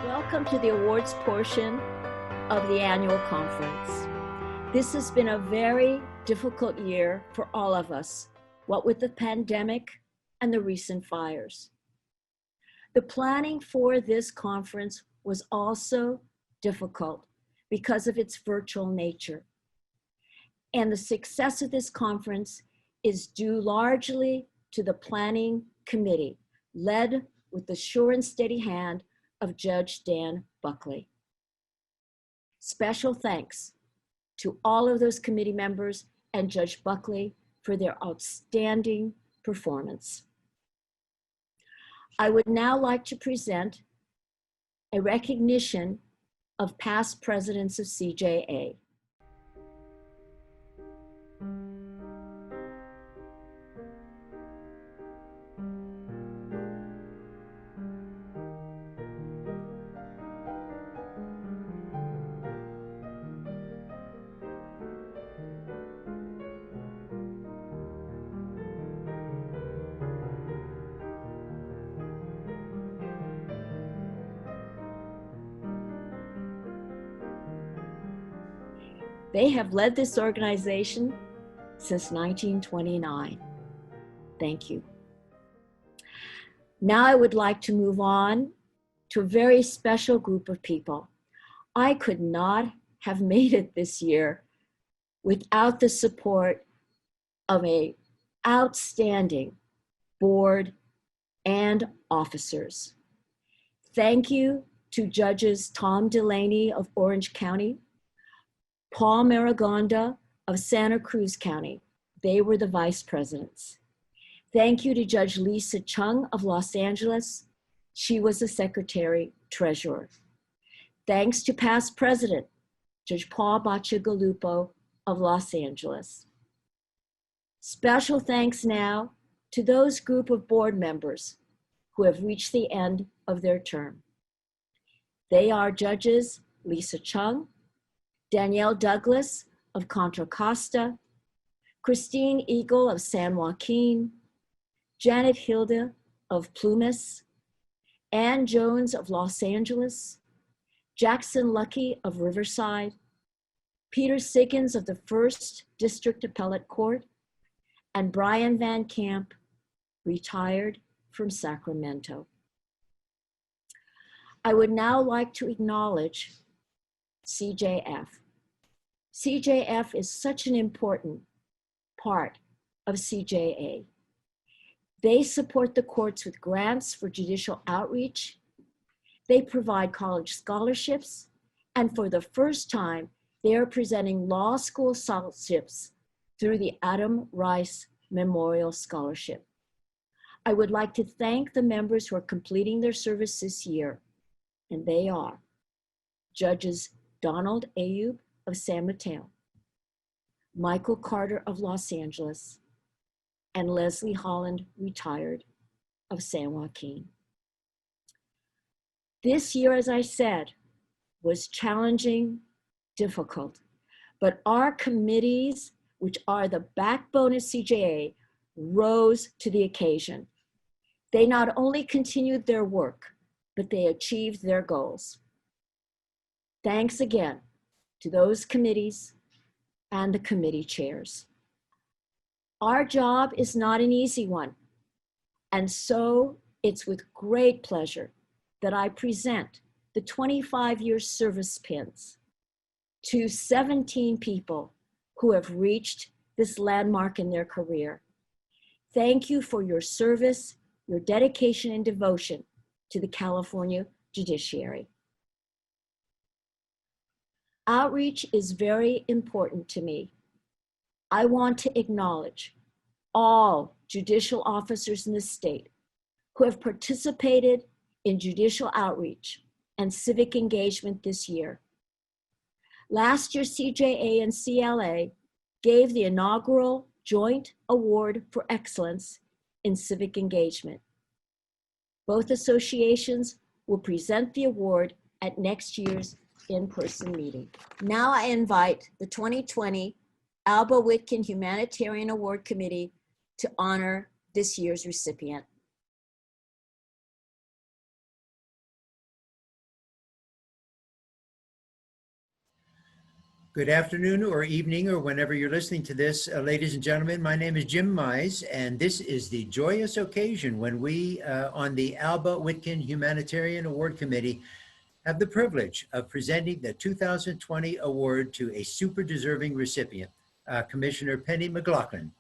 Welcome to the awards portion of the annual conference. This has been a very difficult year for all of us, what with the pandemic and the recent fires. The planning for this conference was also difficult because of its virtual nature. And the success of this conference is due largely to the planning committee, led with the sure and steady hand of Judge Dan Buckley. Special thanks to all of those committee members and Judge Buckley for their outstanding performance. I would now like to present a recognition of past presidents of CJA. They have led this organization since 1929. Thank you. Now I would like to move on to a very special group of people. I could not have made it this year without the support of an outstanding board and officers. Thank you to Judges Tom Delaney of Orange County, Paul Marigonda of Santa Cruz County. They were the vice presidents. Thank you to Judge Lisa Chung of Los Angeles. She was the secretary treasurer. Thanks to past president, Judge Paul Bacigalupo of Los Angeles. Special thanks now to those group of board members who have reached the end of their term. They are Judges Lisa Chung, Danielle Douglas of Contra Costa, Christine Eagle of San Joaquin, Janet Hilda of Plumas, Ann Jones of Los Angeles, Jackson Lucky of Riverside, Peter Siggins of the 1st District Appellate Court, and Brian Van Camp, retired from Sacramento. I would now like to acknowledge CJF. CJF is such an important part of CJA. They support the courts with grants for judicial outreach. They provide college scholarships. And for the first time, they are presenting law school scholarships through the Adam Rice Memorial Scholarship. I would like to thank the members who are completing their service this year, and they are Judges Donald Ayub of San Mateo, Michael Carter of Los Angeles, and Leslie Holland, retired, of San Joaquin. This year, as I said, was challenging, difficult, but our committees, which are the backbone of CJA, rose to the occasion. They not only continued their work, but they achieved their goals. Thanks again to those committees and the committee chairs. Our job is not an easy one, and so it's with great pleasure that I present the 25-year service pins to 17 people who have reached this landmark in their career. Thank you for your service, your dedication and devotion to the California judiciary. Outreach is very important to me. I want to acknowledge all judicial officers in the state who have participated in judicial outreach and civic engagement this year. Last year, CJA and CLA gave the inaugural Joint Award for Excellence in Civic Engagement. Both associations will present the award at next year's in-person meeting. Now I invite the 2020 Alba Witkin Humanitarian Award Committee to honor this year's recipient. Good afternoon or evening or whenever you're listening to this. Ladies and gentlemen, my name is Jim Mize, and this is the joyous occasion when we, on the Alba Witkin Humanitarian Award Committee, have the privilege of presenting the 2020 award to a super deserving recipient, Commissioner Penny McLaughlin.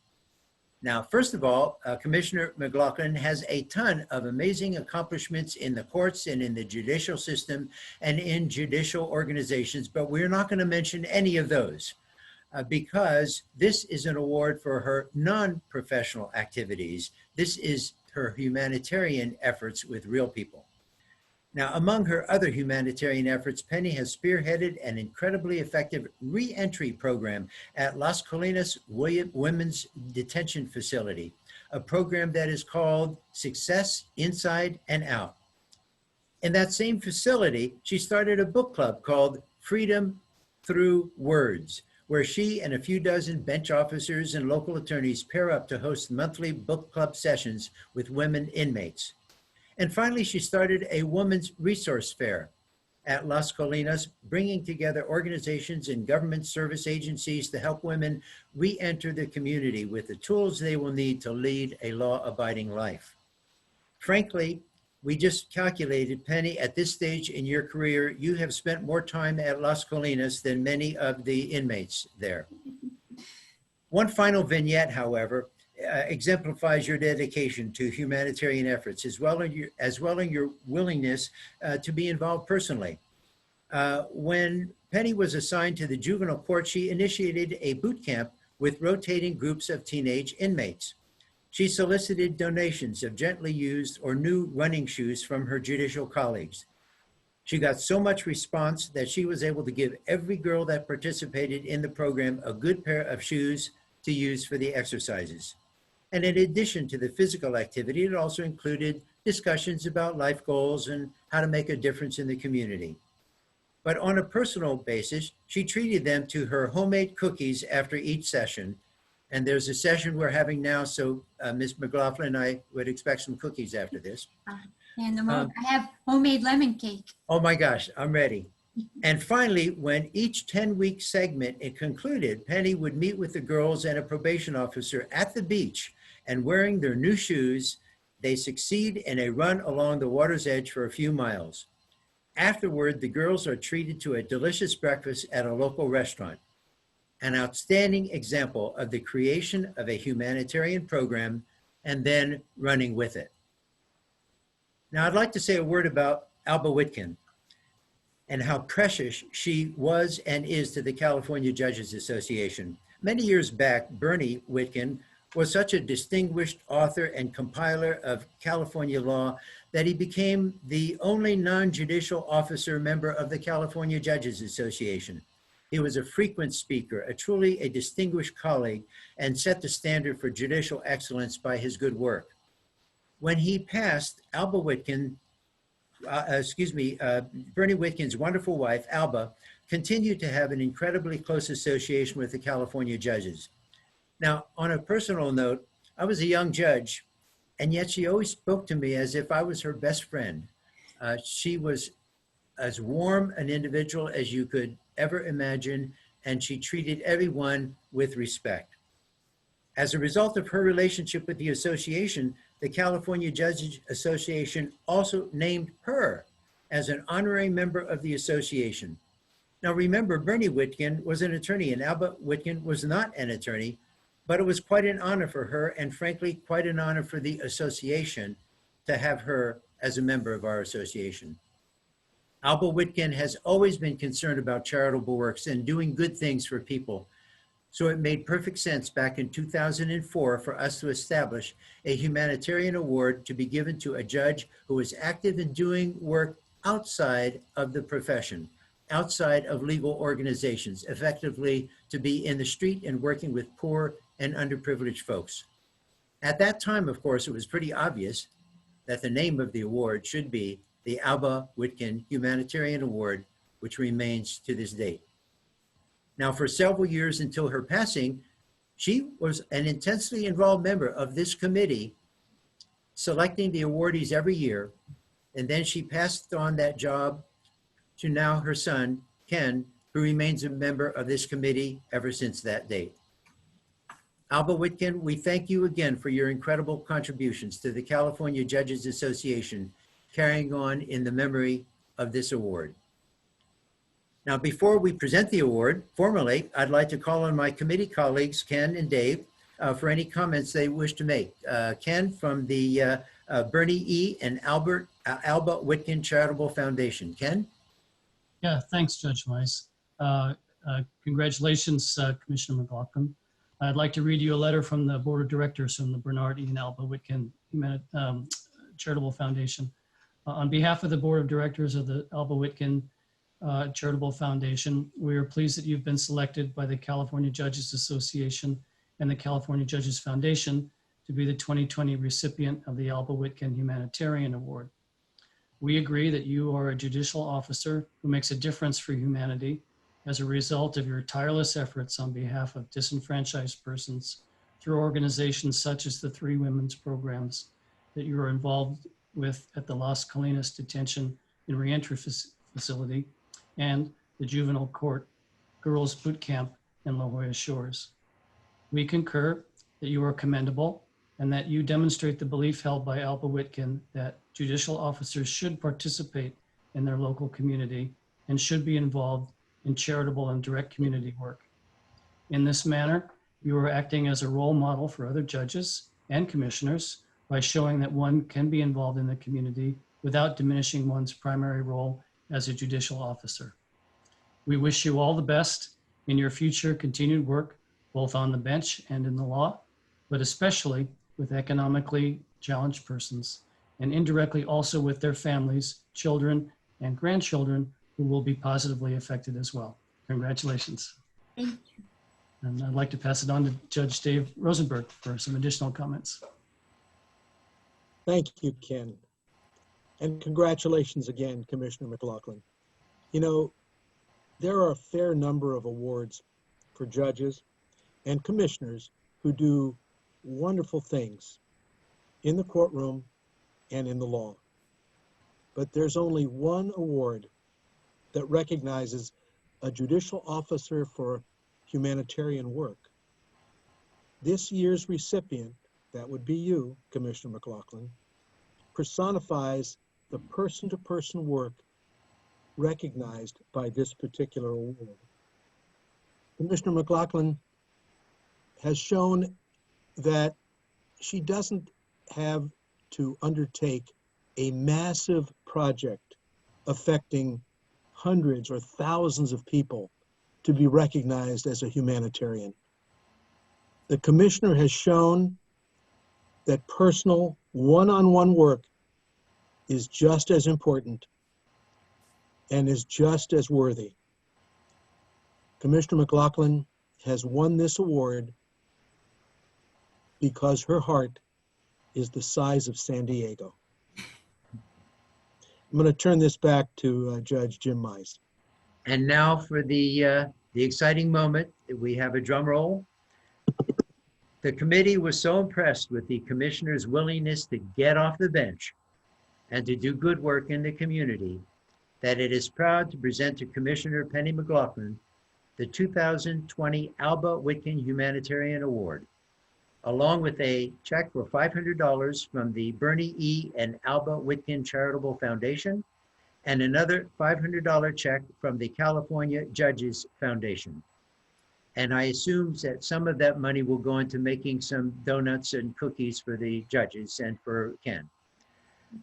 Now, first of all, Commissioner McLaughlin has a ton of amazing accomplishments in the courts and in the judicial system and in judicial organizations, but we're not going to mention any of those because this is an award for her non-professional activities. This is her humanitarian efforts with real people. Now, among her other humanitarian efforts, Penny has spearheaded an incredibly effective re-entry program at Las Colinas Women's Detention Facility, a program that is called Success Inside and Out. In that same facility, she started a book club called Freedom Through Words, where she and a few dozen bench officers and local attorneys pair up to host monthly book club sessions with women inmates. And finally, she started a women's resource fair at Las Colinas, bringing together organizations and government service agencies to help women re-enter the community with the tools they will need to lead a law-abiding life. Frankly, we just calculated, Penny, at this stage in your career, you have spent more time at Las Colinas than many of the inmates there. One final vignette, however, exemplifies your dedication to humanitarian efforts, as well as your willingness to be involved personally. When Penny was assigned to the juvenile court, she initiated a boot camp with rotating groups of teenage inmates. She solicited donations of gently used or new running shoes from her judicial colleagues. She got so much response that she was able to give every girl that participated in the program a good pair of shoes to use for the exercises. And in addition to the physical activity, it also included discussions about life goals and how to make a difference in the community. But on a personal basis, she treated them to her homemade cookies after each session. And there's a session we're having now, so Ms. McLaughlin, I would expect some cookies after this. And I have homemade lemon cake. Oh my gosh, I'm ready. And finally, when each 10-week segment concluded, Penny would meet with the girls and a probation officer at the beach, and wearing their new shoes, they succeed in a run along the water's edge for a few miles. Afterward, the girls are treated to a delicious breakfast at a local restaurant, an outstanding example of the creation of a humanitarian program and then running with it. Now, I'd like to say a word about Alba Witkin and how precious she was and is to the California Judges Association. Many years back, Bernie Witkin was such a distinguished author and compiler of California law that he became the only non-judicial officer member of the California Judges Association. He was a frequent speaker, truly a distinguished colleague, and set the standard for judicial excellence by his good work. When he passed, Alba Witkin, Bernie Witkin's wonderful wife, Alba, continued to have an incredibly close association with the California judges. Now, on a personal note, I was a young judge, and yet she always spoke to me as if I was her best friend. She was as warm an individual as you could ever imagine, and she treated everyone with respect. As a result of her relationship with the association, the California Judges Association also named her as an honorary member of the association. Now remember, Bernie Witkin was an attorney and Alba Witkin was not an attorney, but it was quite an honor for her and frankly, quite an honor for the association to have her as a member of our association. Alba Witkin has always been concerned about charitable works and doing good things for people. So it made perfect sense back in 2004 for us to establish a humanitarian award to be given to a judge who is active in doing work outside of the profession, outside of legal organizations, effectively to be in the street and working with poor and underprivileged folks. At that time, of course, it was pretty obvious that the name of the award should be the Alba Witkin Humanitarian Award, which remains to this date. Now, for several years until her passing, she was an intensely involved member of this committee, selecting the awardees every year, and then she passed on that job to now her son, Ken, who remains a member of this committee ever since that date. Alba Whitkin, we thank you again for your incredible contributions to the California Judges Association, carrying on in the memory of this award. Now, before we present the award formally, I'd like to call on my committee colleagues, Ken and Dave, for any comments they wish to make. Ken from the Bernie E. and Alba Whitkin Charitable Foundation. Ken? Yeah, thanks, Judge Mize. Congratulations, Commissioner McLaughlin. I'd like to read you a letter from the Board of Directors from the Bernard E. and Alba Whitkin Charitable Foundation. On behalf of the Board of Directors of the Alba Whitkin Charitable Foundation, we are pleased that you've been selected by the California Judges Association and the California Judges Foundation to be the 2020 recipient of the Alba Whitkin Humanitarian Award. We agree that you are a judicial officer who makes a difference for humanity as a result of your tireless efforts on behalf of disenfranchised persons through organizations such as the 3 Women's Programs that you are involved with at the Las Colinas Detention and Reentry Facility and the Juvenile Court Girls Boot Camp in La Jolla Shores. We concur that you are commendable and that you demonstrate the belief held by Alba Whitkin that judicial officers should participate in their local community and should be involved in charitable and direct community work. In this manner, you are acting as a role model for other judges and commissioners by showing that one can be involved in the community without diminishing one's primary role as a judicial officer. We wish you all the best in your future continued work, both on the bench and in the law, but especially with economically challenged persons, and indirectly also with their families, children, and grandchildren who will be positively affected as well. Congratulations. Thank you. And I'd like to pass it on to Judge Dave Rosenberg for some additional comments. Thank you, Ken. And congratulations again, Commissioner McLaughlin. You know, there are a fair number of awards for judges and commissioners who do wonderful things in the courtroom and in the law. But there's only one award that recognizes a judicial officer for humanitarian work. This year's recipient, that would be you, Commissioner McLaughlin, personifies the person-to-person work recognized by this particular award. Commissioner McLaughlin has shown that she doesn't have to undertake a massive project affecting hundreds or thousands of people to be recognized as a humanitarian. The commissioner has shown that personal one-on-one work is just as important and is just as worthy. Commissioner McLaughlin has won this award because her heart is the size of San Diego. I'm going to turn this back to Judge Jim Mize. And now for the exciting moment, we have a drum roll. The committee was so impressed with the commissioner's willingness to get off the bench and to do good work in the community that it is proud to present to Commissioner Penny McLaughlin the 2020 Alba Whitkin Humanitarian Award, along with a check for $500 from the Bernie E. and Alba Whitkin Charitable Foundation, and another $500 check from the California Judges Foundation. And I assume that some of that money will go into making some donuts and cookies for the judges and for Ken.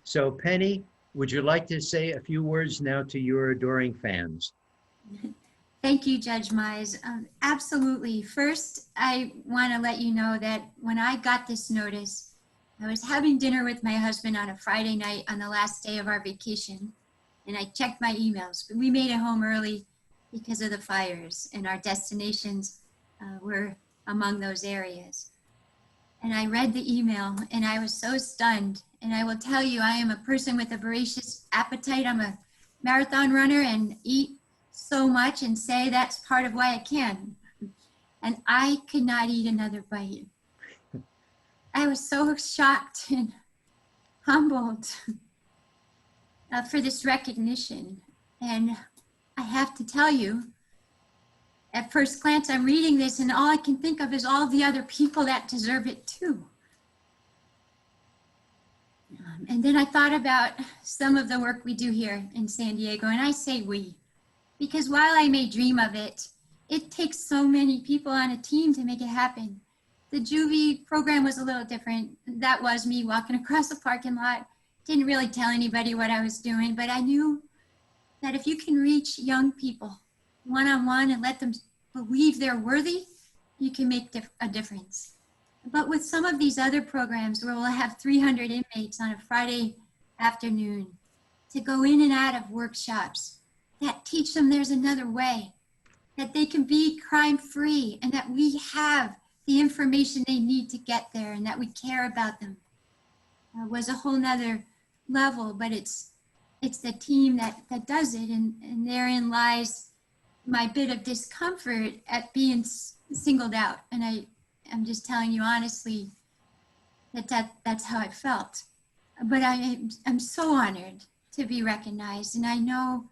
So Penny, would you like to say a few words now to your adoring fans? Thank you, Judge Mize. Absolutely. First, I want to let you know that when I got this notice, I was having dinner with my husband on a Friday night on the last day of our vacation, and I checked my emails. But we made it home early because of the fires, and our destinations were among those areas. And I read the email, and I was so stunned. And I will tell you, I am a person with a voracious appetite. I'm a marathon runner and eat so much and say that's part of why I can. And I could not eat another bite. I was so shocked and humbled for this recognition. And I have to tell you at first glance, I'm reading this and all I can think of is all the other people that deserve it too. And then I thought about some of the work we do here in San Diego, and I say we, because while I may dream of it, it takes so many people on a team to make it happen. The Juvie program was a little different. That was me walking across the parking lot. Didn't really tell anybody what I was doing, but I knew that if you can reach young people one-on-one and let them believe they're worthy, you can make a difference. But with some of these other programs where we'll have 300 inmates on a Friday afternoon to go in and out of workshops that teach them there's another way, that they can be crime-free, and that we have the information they need to get there, and that we care about them, was a whole nother level. But it's the team that does it, and therein lies my bit of discomfort at being singled out. And I'm just telling you honestly that's how I felt. But I'm so honored to be recognized, and I know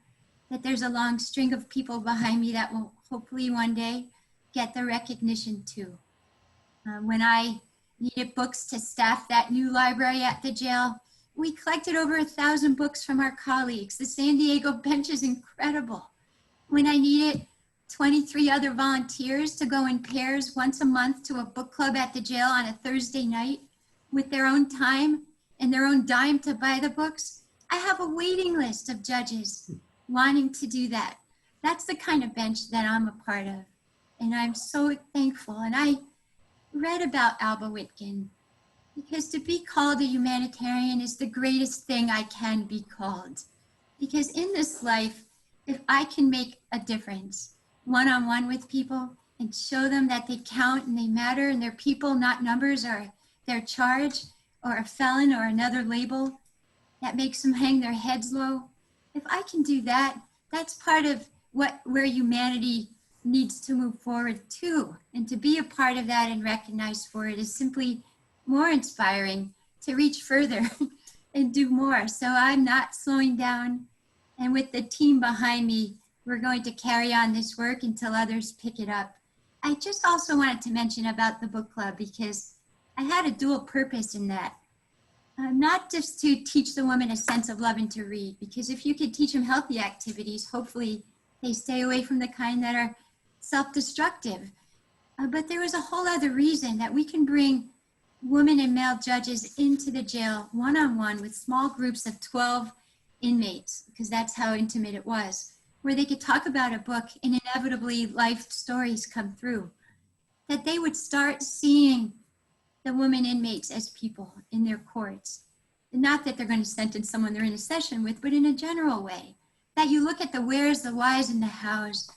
that there's a long string of people behind me that will hopefully one day get the recognition too. When I needed books to staff that new library at the jail, we collected over 1,000 books from our colleagues. The San Diego bench is incredible. When I needed 23 other volunteers to go in pairs once a month to a book club at the jail on a Thursday night with their own time and their own dime to buy the books, I have a waiting list of judges wanting to do that. That's the kind of bench that I'm a part of. And I'm so thankful. And I read about Alba Whitkin because to be called a humanitarian is the greatest thing I can be called. Because in this life, if I can make a difference one-on-one with people and show them that they count and they matter and they're people, not numbers or their charge or a felon or another label that makes them hang their heads low, if I can do that, that's part of where humanity needs to move forward too. And to be a part of that and recognized for it is simply more inspiring to reach further and do more. So I'm not slowing down. And with the team behind me, we're going to carry on this work until others pick it up. I just also wanted to mention about the book club because I had a dual purpose in that. Not just to teach the women a sense of loving to read, because if you could teach them healthy activities, hopefully they stay away from the kind that are self-destructive. But there was a whole other reason that we can bring women and male judges into the jail one-on-one with small groups of 12 inmates, because that's how intimate it was, where they could talk about a book and inevitably life stories come through, that they would start seeing the women inmates as people in their courts. And not that they're going to sentence someone they're in a session with, but in a general way, that you look at the wheres, the whys, and the hows,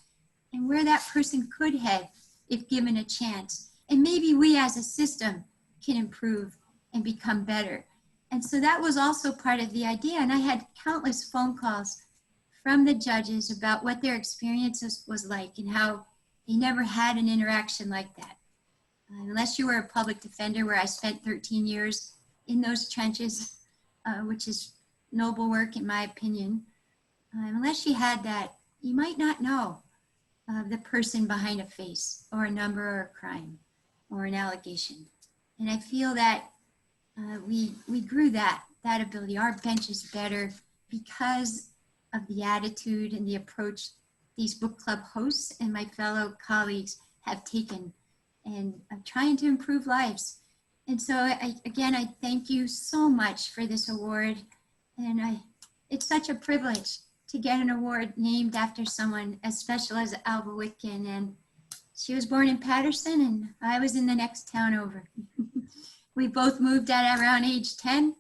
and where that person could head if given a chance. And maybe we as a system can improve and become better. And so that was also part of the idea. And I had countless phone calls from the judges about what their experiences was like and how they never had an interaction like that. Unless you were a public defender, where I spent 13 years in those trenches, which is noble work in my opinion. Unless you had that, you might not know the person behind a face or a number or a crime or an allegation. And I feel that we grew that ability. Our bench is better because of the attitude and the approach these book club hosts and my fellow colleagues have taken and trying to improve lives. And so I thank you so much for this award. And it's such a privilege to get an award named after someone as special as Alba Whitkin. And she was born in Patterson and I was in the next town over. We both moved at around age 10,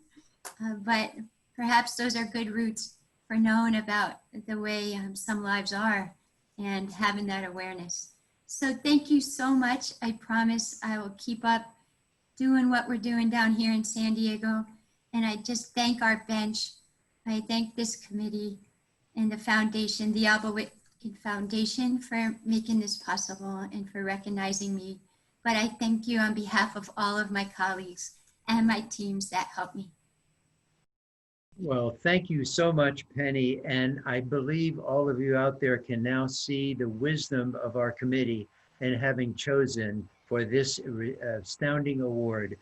but perhaps those are good roots for knowing about the way some lives are and having that awareness. So thank you so much. I promise I will keep up doing what we're doing down here in San Diego. And I just thank our bench. I thank this committee and the foundation, the Alba Whitkin Foundation, for making this possible and for recognizing me. But I thank you on behalf of all of my colleagues and my teams that helped me. Well, thank you so much, Penny. And I believe all of you out there can now see the wisdom of our committee in having chosen for this astounding award,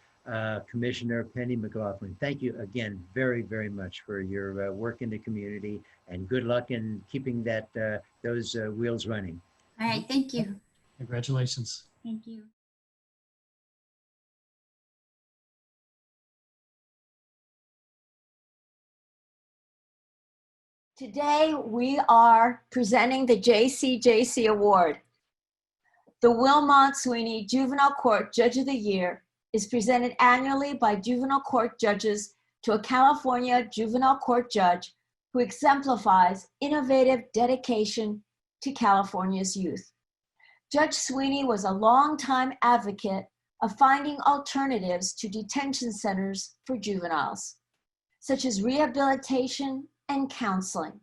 Commissioner Penny McLaughlin. Thank you again very, very much for your work in the community, and good luck in keeping those wheels running. All right, thank you. Congratulations. Thank you. Today, we are presenting the JCJC Award. The Wilmot Sweeney Juvenile Court Judge of the Year is presented annually by juvenile court judges to a California juvenile court judge who exemplifies innovative dedication to California's youth. Judge Sweeney was a longtime advocate of finding alternatives to detention centers for juveniles, such as rehabilitation and counseling.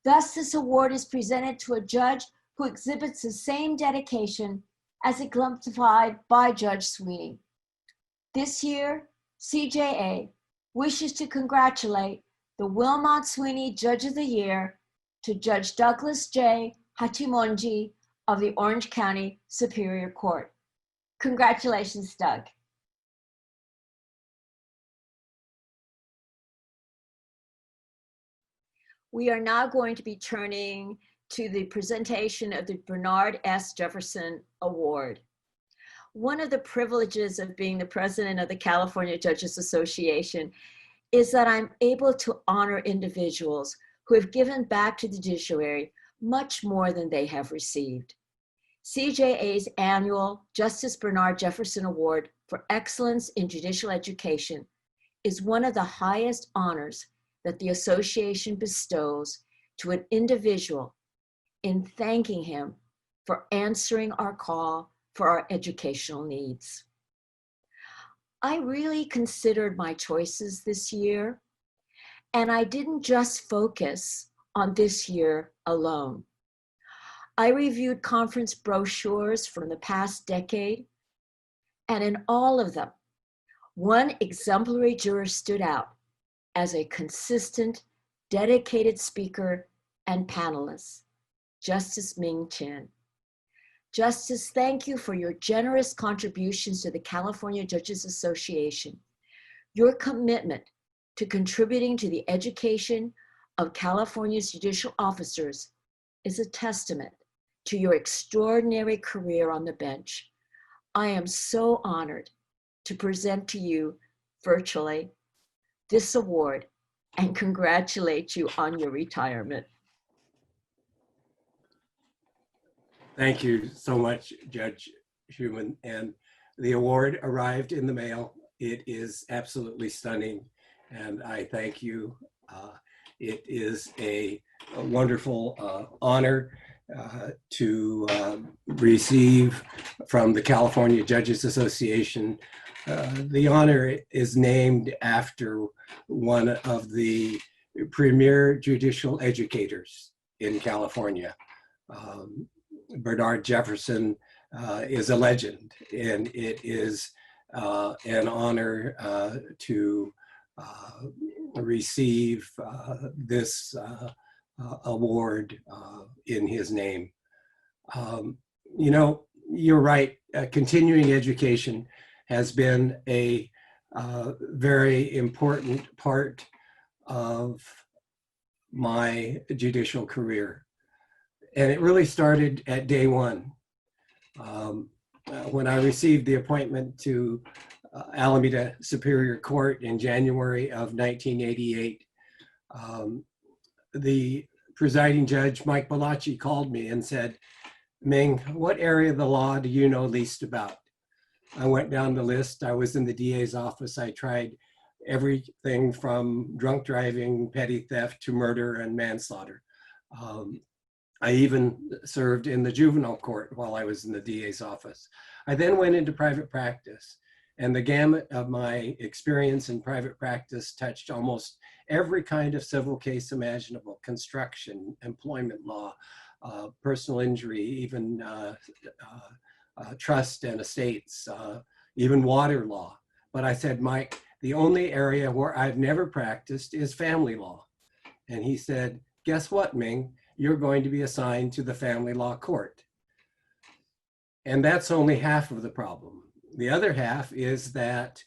Thus, this award is presented to a judge who exhibits the same dedication as exemplified by Judge Sweeney. This year, CJA wishes to congratulate the Wilmot Sweeney Judge of the Year to Judge Douglas J. Hatimonji of the Orange County Superior Court. Congratulations, Doug. We are now going to be turning to the presentation of the Bernard S. Jefferson Award. One of the privileges of being the president of the California Judges Association is that I'm able to honor individuals who have given back to the judiciary much more than they have received. CJA's annual Justice Bernard Jefferson Award for Excellence in Judicial Education is one of the highest honors that the association bestows to an individual in thanking him for answering our call for our educational needs. I really considered my choices this year, and I didn't just focus on this year alone. I reviewed conference brochures from the past decade, and in all of them, one exemplary juror stood out as a consistent, dedicated speaker and panelist, Justice Ming Chen. Justice, thank you for your generous contributions to the California Judges Association. Your commitment to contributing to the education of California's judicial officers is a testament to your extraordinary career on the bench. I am so honored to present to you virtually this award and congratulate you on your retirement. Thank you so much, Judge Schuman. And the award arrived in the mail. It is absolutely stunning, and I thank you. It is a wonderful honor to receive from the California Judges Association. The honor is named after one of the premier judicial educators in California. Bernard Jefferson is a legend, and it is an honor to receive this award in his name. You know, you're right, continuing education has been a very important part of my judicial career. And it really started at day one. When I received the appointment to Alameda Superior Court in January of 1988, the presiding judge, Mike Bellacci, called me and said, "Ming, what area of the law do you know least about?" I went down the list. I was in the DA's office. I tried everything from drunk driving, petty theft, to murder and manslaughter. I even served in the juvenile court while I was in the DA's office. I then went into private practice, and the gamut of my experience in private practice touched almost every kind of civil case imaginable: construction, employment law, personal injury, even trust and estates, even water law. But I said, "Mike, The only area where I've never practiced is family law. And he said, guess what, Ming? You're going to be assigned to the family law court. And that's only half of the problem. The other half is that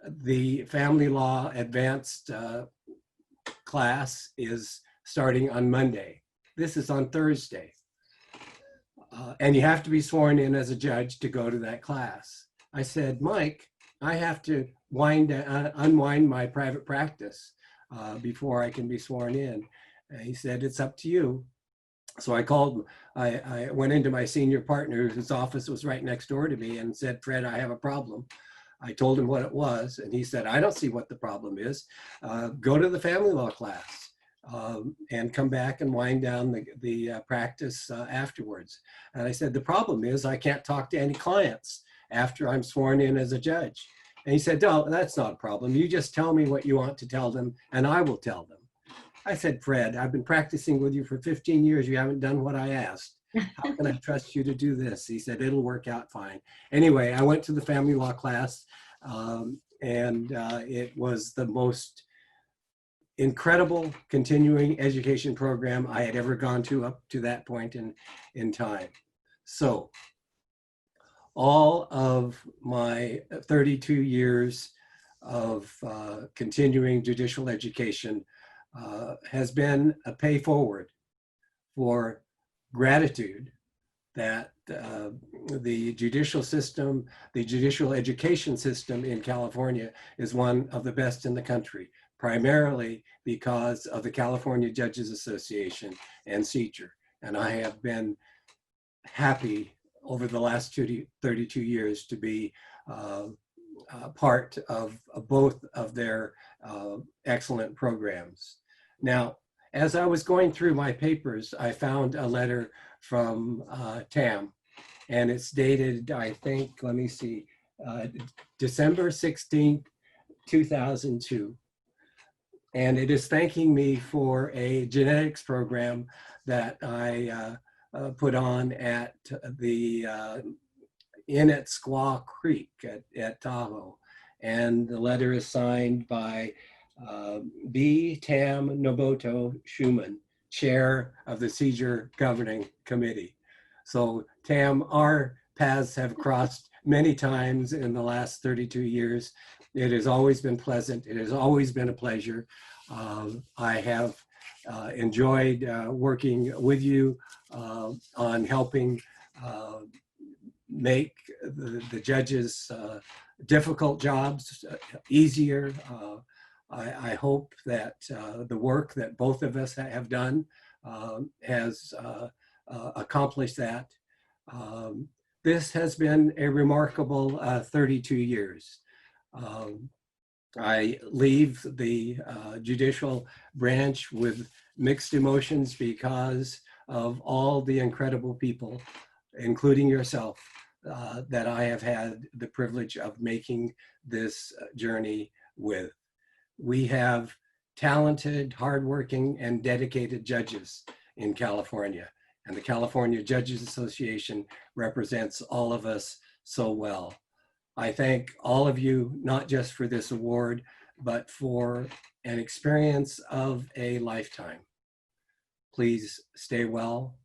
the family law advanced class is starting on Monday. This is on Thursday. And you have to be sworn in as a judge to go to that class. I said, Mike, I have to unwind my private practice before I can be sworn in. And he said, it's up to you. So I went into my senior partner, whose office was right next door to me, and said, Fred, I have a problem. I told him what it was, and he said, I don't see what the problem is. Go to the family law class and come back and wind down the practice afterwards. And I said, the problem is I can't talk to any clients after I'm sworn in as a judge. And he said, no, that's not a problem. You just tell me what you want to tell them, and I will tell them. I said, Fred, I've been practicing with you for 15 years. You haven't done what I asked. How can I trust you to do this? He said, it'll work out fine. Anyway, I went to the family law class, and it was the most incredible continuing education program I had ever gone to up to that point in time. So all of my 32 years of continuing judicial education has been a pay forward for gratitude that the judicial system, the judicial education system in California is one of the best in the country, primarily because of the California Judges Association and CJUR. And I have been happy over the last 32 years to be part of both of their excellent programs. Now, as I was going through my papers, I found a letter from Tam, and it's dated, I think, let me see, December 16th, 2002. And it is thanking me for a genetics program that I put on at the Inn at Squaw Creek at Tahoe. And the letter is signed by B. Tam Noboto Schumann, chair of the CJUR Governing Committee. So Tam, our paths have crossed many times in the last 32 years. It has always been pleasant. It has always been a pleasure. I have enjoyed working with you on helping make the judges' difficult jobs easier. I hope that the work that both of us have done has accomplished that. This has been a remarkable 32 years. I leave the judicial branch with mixed emotions because of all the incredible people, including yourself, that I have had the privilege of making this journey with. We have talented, hardworking, and dedicated judges in California, and the California Judges Association represents all of us so well. I thank all of you, not just for this award, but for an experience of a lifetime. Please stay well,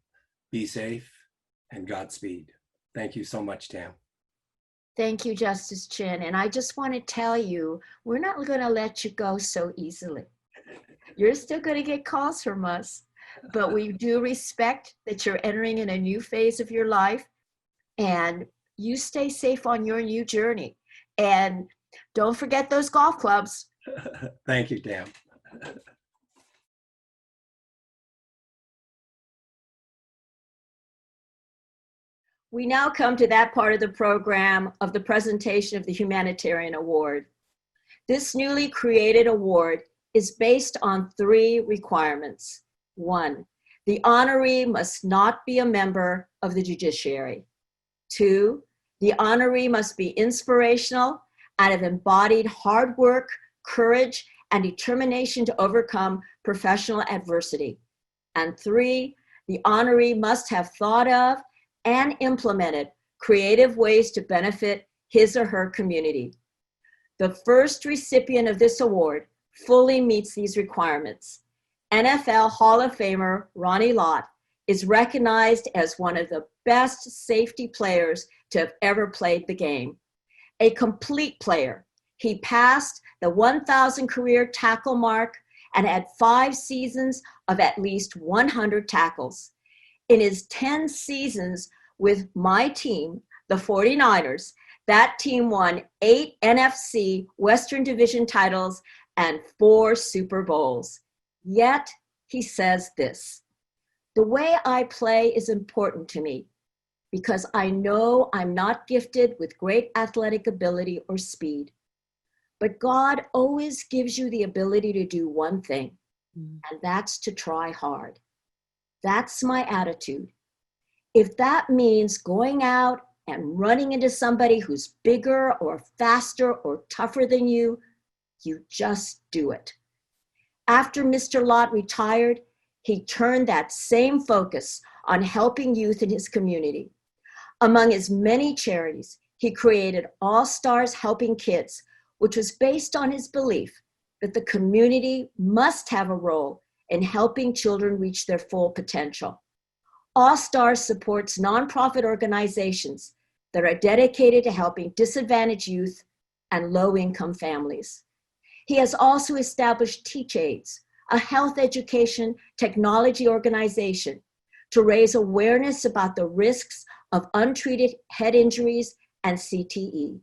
be safe, and Godspeed. Thank you so much, Tam. Thank you, Justice Chin. And I just want to tell you, we're not going to let you go so easily. You're still going to get calls from us, but we do respect that you're entering in a new phase of your life, and you stay safe on your new journey. And don't forget those golf clubs. Thank you, Tam. We now come to that part of the program of the presentation of the Humanitarian Award. This newly created award is based on 3 requirements. 1, the honoree must not be a member of the judiciary. 2, the honoree must be inspirational and have embodied hard work, courage, and determination to overcome professional adversity. And 3, the honoree must have thought of and implemented creative ways to benefit his or her community. The first recipient of this award fully meets these requirements. NFL Hall of Famer Ronnie Lott is recognized as one of the best safety players to have ever played the game. A complete player, he passed the 1,000 career tackle mark and had 5 seasons of at least 100 tackles. In his 10 seasons with my team, the 49ers, that team won 8 NFC Western Division titles and 4 Super Bowls. Yet, he says this: "The way I play is important to me because I know I'm not gifted with great athletic ability or speed. But God always gives you the ability to do one thing, and that's to try hard. That's my attitude. If that means going out and running into somebody who's bigger or faster or tougher than you just do it." After Mr. Lott retired, he turned that same focus on helping youth in his community. Among his many charities, he created All Stars Helping Kids, which was based on his belief that the community must have a role in helping children reach their full potential. All Stars supports nonprofit organizations that are dedicated to helping disadvantaged youth and low-income families. He has also established TeachAIDS, a health education technology organization, to raise awareness about the risks of untreated head injuries and CTE.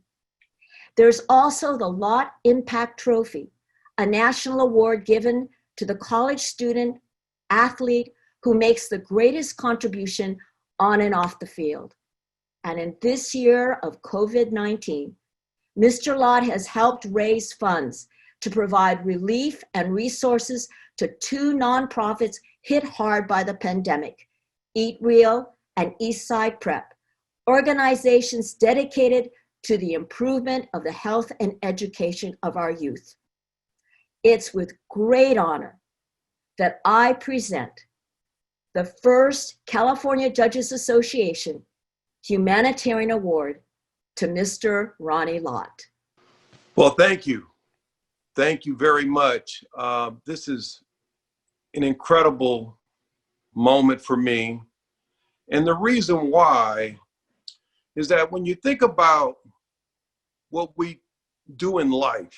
There's also the Lott Impact Trophy, a national award given to the college student athlete who makes the greatest contribution on and off the field. And in this year of COVID-19, Mr. Lott has helped raise funds to provide relief and resources to 2 nonprofits hit hard by the pandemic, Eat Real and Eastside Prep, organizations dedicated to the improvement of the health and education of our youth. It's with great honor that I present the first California Judges Association Humanitarian Award to Mr. Ronnie Lott. Well, thank you. Thank you very much. This is an incredible moment for me. And the reason why is that when you think about what we do in life,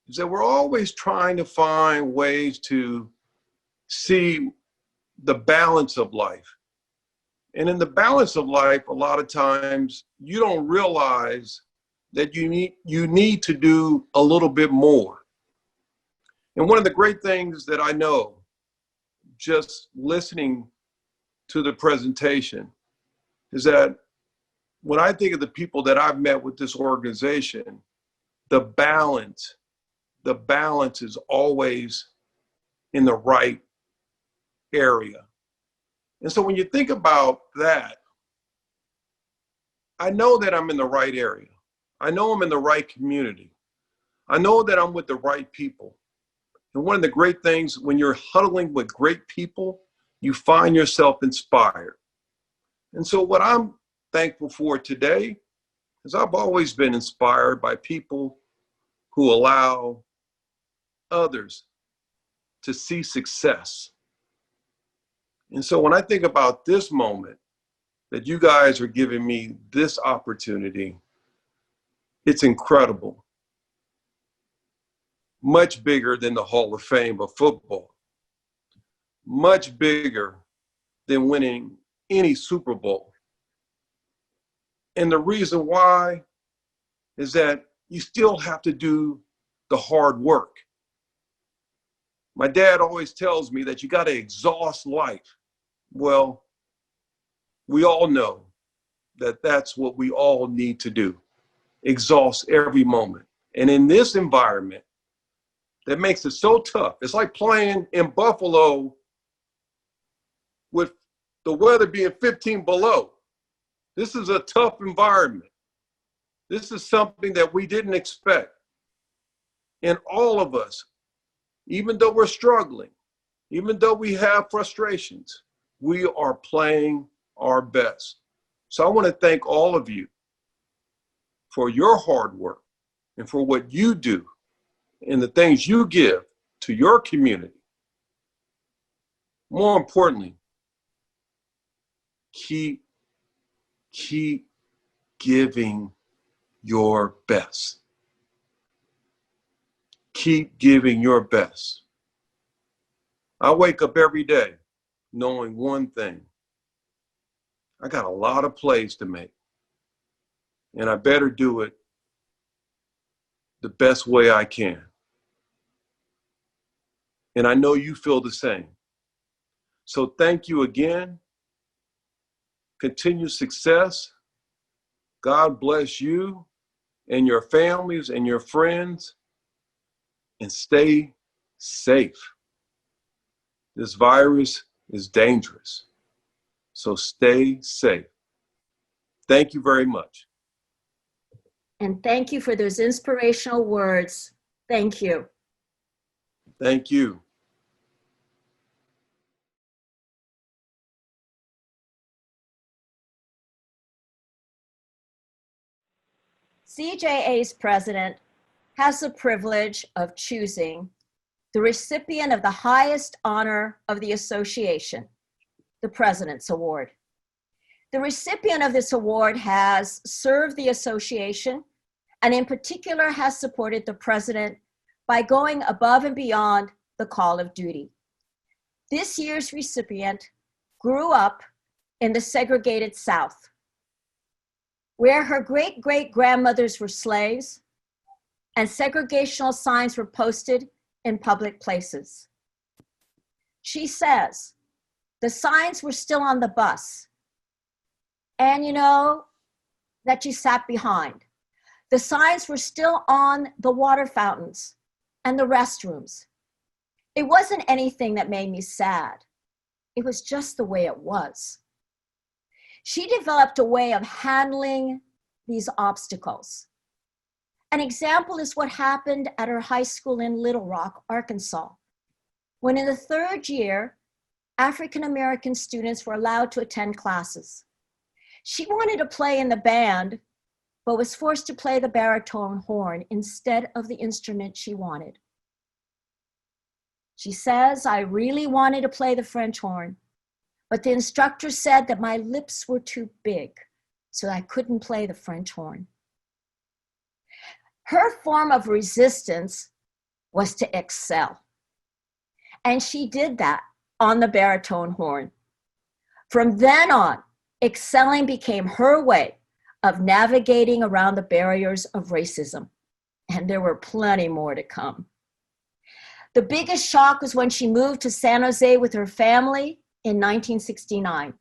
is that we're always trying to find ways to see the balance of life. And in the balance of life, a lot of times you don't realize that you need to do a little bit more. And one of the great things that I know, just listening to the presentation, is that when I think of the people that I've met with this organization, the balance is always in the right area. And so when you think about that, I know that I'm in the right area. I know I'm in the right community. I know that I'm with the right people. And one of the great things when you're huddling with great people, you find yourself inspired. And so what I'm thankful for today is I've always been inspired by people who allow others to see success. And so when I think about this moment, that you guys are giving me this opportunity, it's incredible. Much bigger than the Hall of Fame of football. Much bigger than winning any Super Bowl. And the reason why is that you still have to do the hard work. My dad always tells me that you got to exhaust life. Well, we all know that that's what we all need to do. Exhaust every moment. And in this environment, that makes it so tough. It's like playing in Buffalo with the weather being 15 below. This is a tough environment. This is something that we didn't expect. And all of us, even though we're struggling, even though we have frustrations, we are playing our best. So I want to thank all of you for your hard work, and for what you do and the things you give to your community. More importantly, keep giving your best. Keep giving your best. I wake up every day knowing one thing. I got a lot of plays to make, and I better do it the best way I can. And I know you feel the same. So thank you again. Continued success. God bless you and your families and your friends, and stay safe. This virus is dangerous, so stay safe. Thank you very much. And thank you for those inspirational words. Thank you. Thank you. CJA's president has the privilege of choosing the recipient of the highest honor of the association, the President's Award. The recipient of this award has served the association and in particular has supported the president by going above and beyond the call of duty. This year's recipient grew up in the segregated South, where her great-great-grandmothers were slaves and segregational signs were posted in public places. She says, the signs were still on the bus, and you know that she sat behind. The signs were still on the water fountains and the restrooms. It wasn't anything that made me sad. It was just the way it was. She developed a way of handling these obstacles. An example is what happened at her high school in Little Rock, Arkansas, when in the third year, African-American students were allowed to attend classes. She wanted to play in the band, but was forced to play the baritone horn instead of the instrument she wanted. She says, I really wanted to play the French horn, but the instructor said that my lips were too big, so I couldn't play the French horn. Her form of resistance was to excel. And she did that on the baritone horn. From then on, excelling became her way of navigating around the barriers of racism. And there were plenty more to come. The biggest shock was when she moved to San Jose with her family in 1969.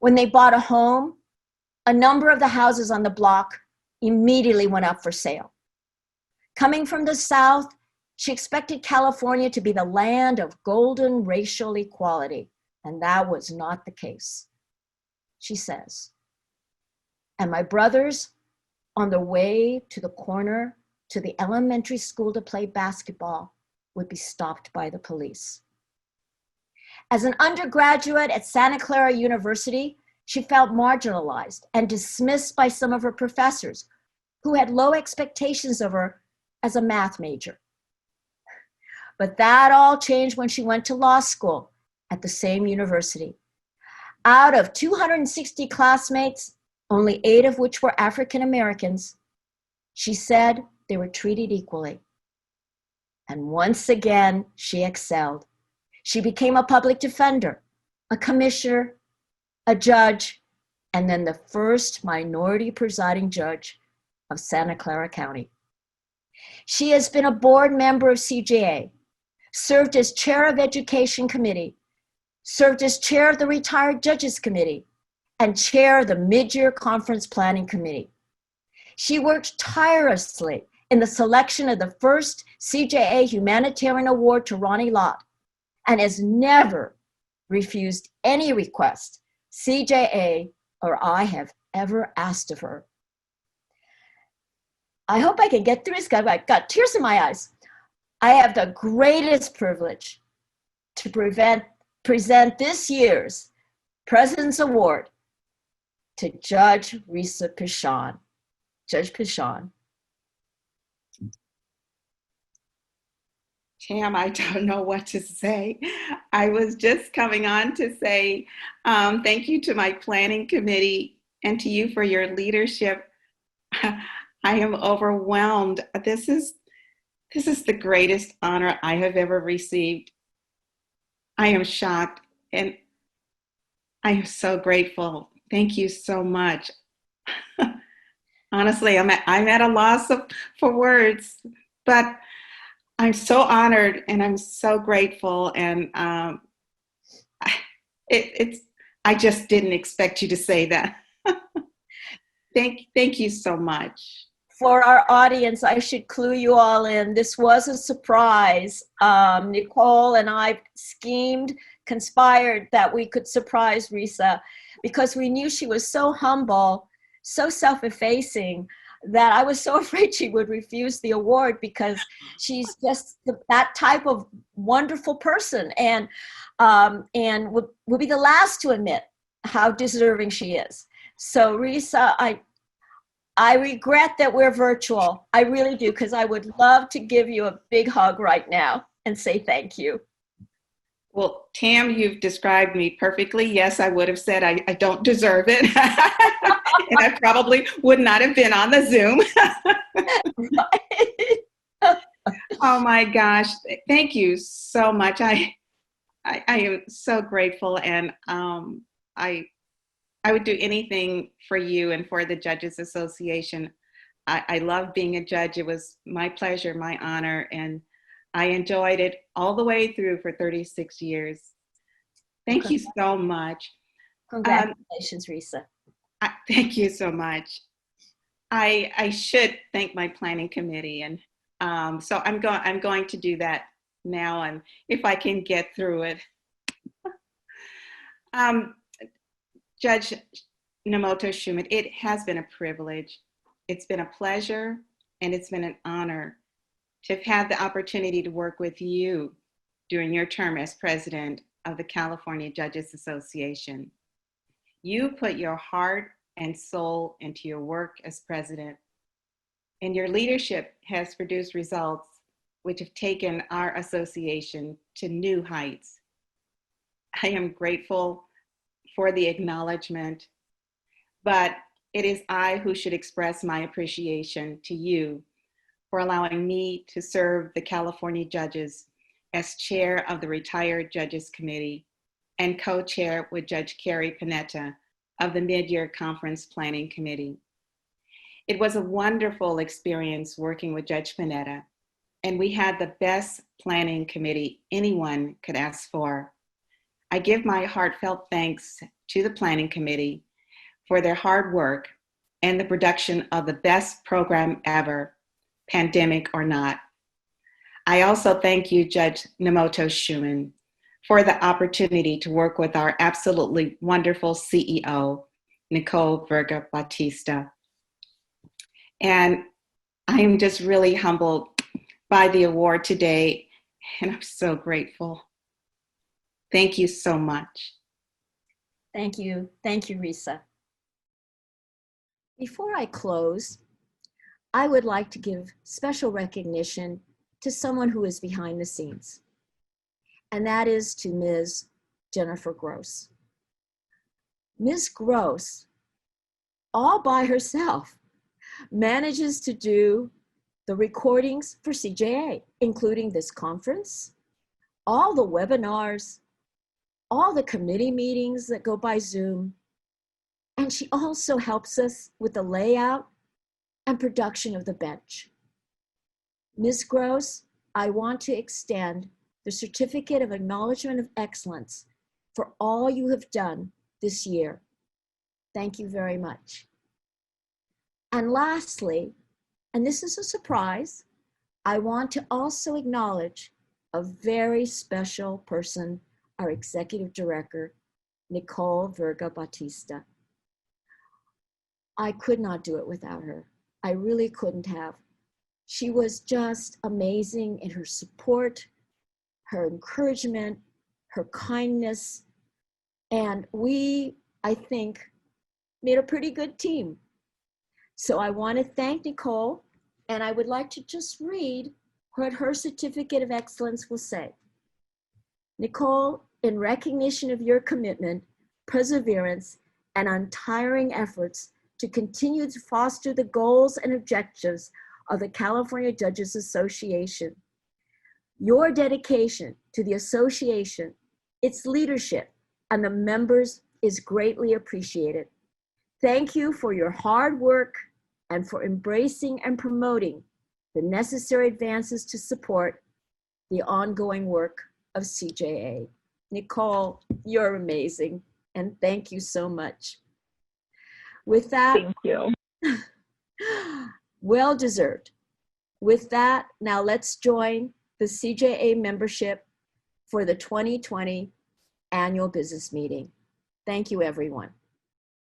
When they bought a home, a number of the houses on the block immediately went up for sale. Coming from the South, she expected California to be the land of golden racial equality, and that was not the case. She says, and my brothers, on their way to the corner to the elementary school to play basketball, would be stopped by the police. As an undergraduate at Santa Clara University, she felt marginalized and dismissed by some of her professors who had low expectations of her as a math major. But that all changed when she went to law school at the same university. Out of 260 classmates, only 8 of which were African Americans, she said they were treated equally. And once again, she excelled. She became a public defender, a commissioner, a judge, and then the first minority presiding judge of Santa Clara County. She has been a board member of CJA, served as chair of Education Committee, served as chair of the Retired Judges Committee, and chair of the Mid-Year Conference Planning Committee. She worked tirelessly in the selection of the first CJA Humanitarian Award to Ronnie Lott, and has never refused any request CJA or I have ever asked of her. I hope I can get through this, guys. I've got tears in my eyes. I have the greatest privilege to present this year's President's Award to Judge Risa Pichon. Judge Pichon. Tam, I don't know what to say. I was just coming on to say thank you to my planning committee and to you for your leadership. I am overwhelmed. This is the greatest honor I have ever received. I am shocked and I am so grateful. Thank you so much. Honestly, I'm at a loss for words, but I'm so honored and I'm so grateful. And I just didn't expect you to say that. Thank you so much. For our audience, I should clue you all in. This was a surprise. Nicole and I schemed, conspired that we could surprise Risa because we knew she was so humble, so self-effacing, that I was so afraid she would refuse the award because she's just that type of wonderful person and would be the last to admit how deserving she is. So Risa, I regret that we're virtual. I really do, because I would love to give you a big hug right now and say thank you. Well, Tam, you've described me perfectly. Yes, I would have said I don't deserve it. And I probably would not have been on the Zoom. Oh my gosh. Thank you so much. I am so grateful, and I would do anything for you and for the Judges Association. I love being a judge. It was my pleasure, my honor, and I enjoyed it all the way through for 36 years. Thank you so much. Congratulations, Risa. Thank you so much. I should thank my planning committee, and so I'm going to do that now, and if I can get through it. Judge Nomoto Shuman, it has been a privilege. It's been a pleasure, and it's been an honor to have had the opportunity to work with you during your term as president of the California Judges Association. You put your heart and soul into your work as president, and your leadership has produced results which have taken our association to new heights. I am grateful for the acknowledgement, but it is I who should express my appreciation to you for allowing me to serve the California judges as chair of the Retired Judges Committee and co-chair with Judge Carrie Panetta of the Mid-Year Conference Planning Committee. It was a wonderful experience working with Judge Panetta, and we had the best planning committee anyone could ask for. I give my heartfelt thanks to the planning committee for their hard work and the production of the best program ever, pandemic or not. I also thank you, Judge Nomoto Shuman, for the opportunity to work with our absolutely wonderful CEO, Nicole Verga Batista. And I am just really humbled by the award today, and I'm so grateful. Thank you so much. Thank you. Thank you, Risa. Before I close, I would like to give special recognition to someone who is behind the scenes, and that is to Ms. Jennifer Gross. Ms. Gross, all by herself, manages to do the recordings for CJA, including this conference, all the webinars, all the committee meetings that go by Zoom, and she also helps us with the layout and production of the bench. Ms. Gross, I want to extend the Certificate of Acknowledgement of Excellence for all you have done this year. Thank you very much. And lastly, and this is a surprise, I want to also acknowledge a very special person, our Executive Director, Nicole Verga Batista. I could not do it without her. I really couldn't have. She was just amazing in her support, her encouragement, her kindness, and we, I think, made a pretty good team. So I want to thank Nicole, and I would like to just read what her certificate of excellence will say. Nicole, in recognition of your commitment, perseverance, and untiring efforts to continue to foster the goals and objectives of the California Judges Association, your dedication to the association, its leadership, and the members is greatly appreciated. Thank you for your hard work and for embracing and promoting the necessary advances to support the ongoing work of CJA. Nicole, you're amazing, and thank you so much. With that, Thank you. well deserved. With that, now let's join the CJA membership for the 2020 annual business meeting. Thank you, everyone.